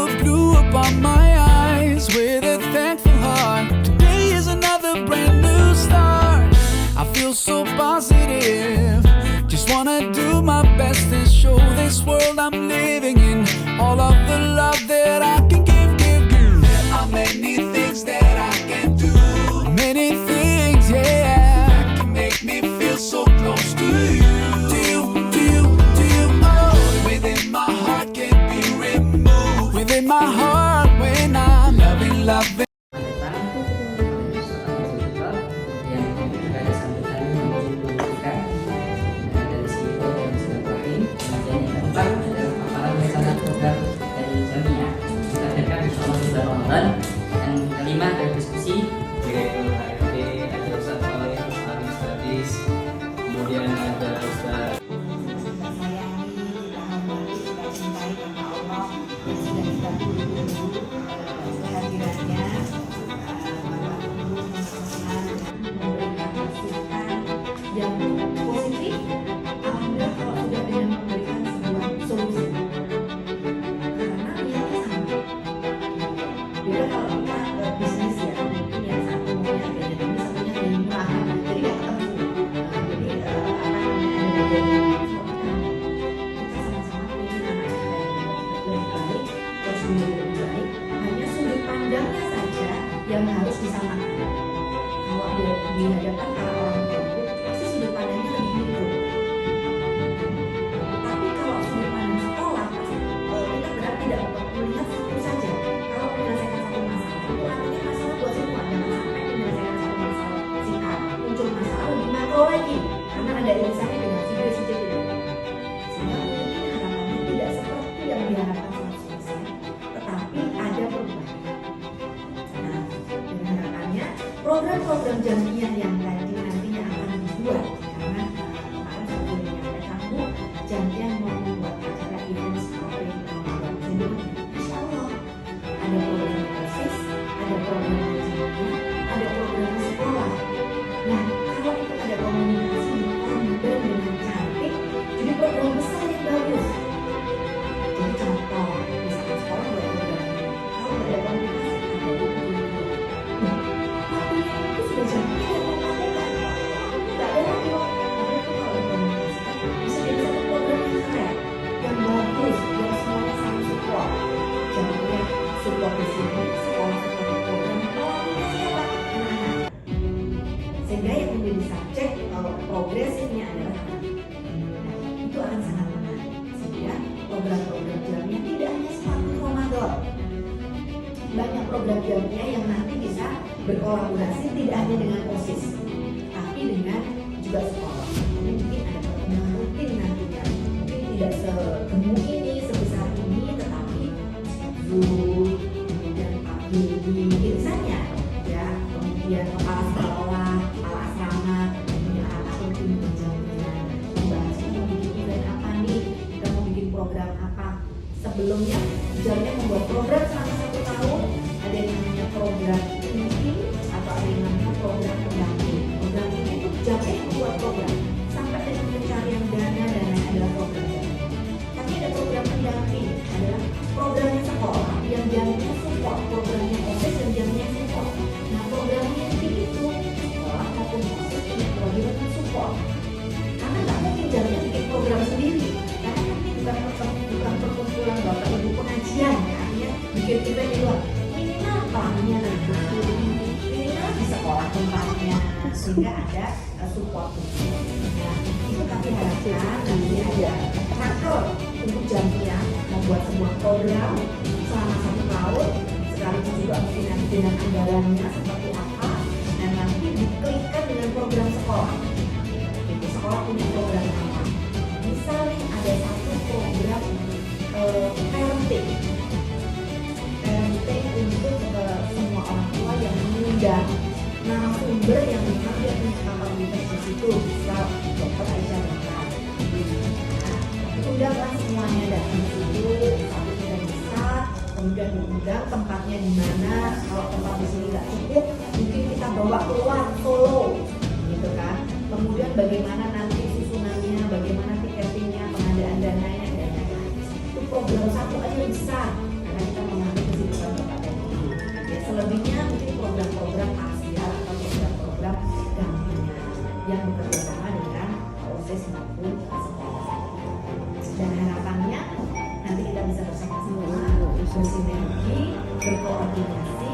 of blue upon my eyes with a thankful heart. Today is another brand new start. I feel so positive. Just wanna do my best and show this world I'm living in all of the love that I can give. There are many things that I can do. Many things, yeah, that can make me feel so close to you. Oh, within my heart can't be removed. Within my heart when I'm loving. Dan kelima ada diskusi, Direktur HRD, ada Ustaz Fahim, ahli statis, kemudian ada Ustaz kita sayangi, kita hormati, kita cintai karena Allah yang sudah kita tunggu kehadirannya. Bapak Guru merupakan memberikan masukan yang positif. Alhamdulillah kalau sudah dengan memberikan sebuah solusi, karena niatnya sama. Beda kalau kita bisnis ya, mungkin yang satu maunya gadget ini, satunya lebih murah, jadi nggak ketemu. Jadi apa namanya, ada gadget kita sama-sama ingin anak kita yang lebih baik, terus lebih baik. Hanya sudut pandangnya saja yang harus disamakan. Kalau dihadapkan para orang tua, pasti sudut pandangnya lebih mikro. Tapi kalau sudut pandang sekolah, pasti kita berarti tidak melihat satu saja. Kalau menyelesaikan satu masalah, itu artinya masalah buat semua. Jangan sampai menyelesaikan satu masalah singkat, muncul masalah lebih makro lagi, karena ada irisannya dengan si itu. Sehingga mungkin harapannya tidak seperti yang diharapkan selama selesai, tetapi ada perubahan. Nah, dengan harapannya program-program jamiah yang tadi nantinya akan dibuat, karena kemarin saya menyampaikan Bu, jamiah mau membuat acara event seperti Ramadan. Jadi insya Allah ada program OSIS, ada program jamiah, ada program sekolah. Nah, kalau itu ada komunikasi kombin dengan cantik, jadi program besar yang bagus. Jadi contoh, misalkan sekolah buat program ini, kalau ada komunikasi ada itu. Nah, waktunya itu sudah jamiah yang melakukan. Tidak ada lagi waktu. Karena itu kalau dikomunikasikan bisa jadi satu program yang keren, yang bagus, yang semuanya saling support. Jamiah support di sini, sekolah support program, pelakunya siapa? Anak-anak. Sehingga yang menjadi subjek progresifnya adalah anak. Nah, itu akan sangat menarik. Sehingga program-program jamiah tidak hanya seperti Ramadan. Banyak program jamiah yang nanti bisa berkolaborasi tidak hanya dengan OSIS, tapi dengan juga sekolah. Ini mungkin ada pertemuan rutin nantinya. Mungkin tidak segemuk ini, sebesar ini, tetapi Zoom, kemudian PABG, irisannya ya, kemudian kepala sekolah, kepala asrama, kemudian anak rutin jamiah, membahas mau bikin event apa nih, kita mau bikin program apa. Sebelumnya jamiah membuat program selama 1 tahun, ada yang namanya program inti atau ada yang namanya program pendamping. Program ini itu jamiah membuat program sampai dengan pencarian dana dan lain adalah program jamiah. Tapi ada program pendamping, adalah programnya sekolah yang jamiah support, programnya OSIS dan jamiah support. Nah, programnya inti itu sekolah maupun OSIS punya kewajiban support. Karena nggak mungkin jamiah bikin program sendiri, karena kan ini bukan perkumpulan bapak ibu pengajian, artinya bikin event di luar. Minimal pelangnya minimal di sekolah tempatnya, sehingga ada support. Nah, itu kami harapkan nanti ada tracker untuk jamiah membuat sebuah program selama 1 tahun, sekaligus juga mungkin nanti dengan anggarannya seperti apa, dan nanti diklikkan dengan program sekolah. Itu sekolah punya program apa? Misalnya ada satu program parenting untuk semua orang tua yang mengundang narasumber yang memang dia punya kapabilitas di situ, misal Dr. Aisyah Bakar. Undanglah semuanya datang di situ, satu event besar, kemudian diundang tempatnya di mana. Kalau tempat di sini nggak cukup, mungkin kita bawa keluar Solo, gitu kan. Kemudian bagaimana nanti susunannya, bagaimana tiketingnya, pengadaan dananya dan lain-lain. Itu program satu aja besar, karena kita bersinergi, berkoordinasi,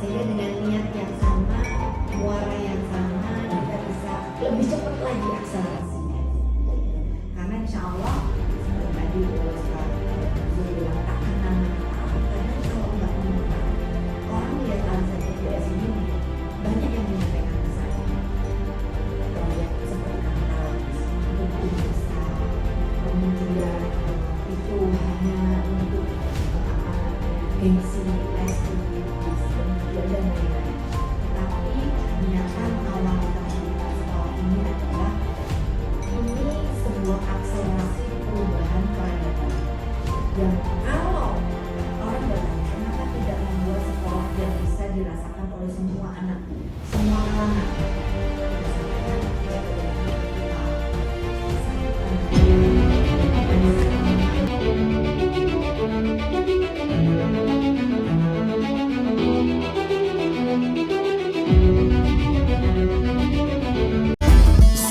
sehingga dengan niat yang sama, muara yang sama, kita bisa lebih cepat lagi akselerasinya. Karena insya Allah seperti tadi Ustaz Zul bilang tak kenal maka karena kalau nggak mengenal orang lihat alasan PBS ini banyak yang menyampaikan ke saya proyek seperti kata mungkin besar, kemudian itu hanya untuk gengsi, prestisius, kemudian dan lain-lain. Tapi niatan awal kita membuka sekolah ini adalah ini sebuah akselerasi perubahan peradaban. Yang kalau orang bertanya kenapa tidak membuat sekolah yang bisa dirasakan oleh semua anak, semua kalangan,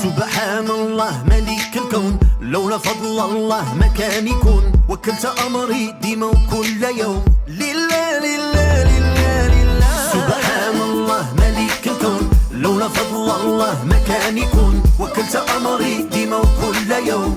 سبحان الله ملك الكون لولا فضل الله ما كان يكون وكلت أمري ديما وكل يوم لله لله لله لله سبحان الله ملك الكون لولا فضل الله ما كان يكون وكلت أمري ديما وكل يوم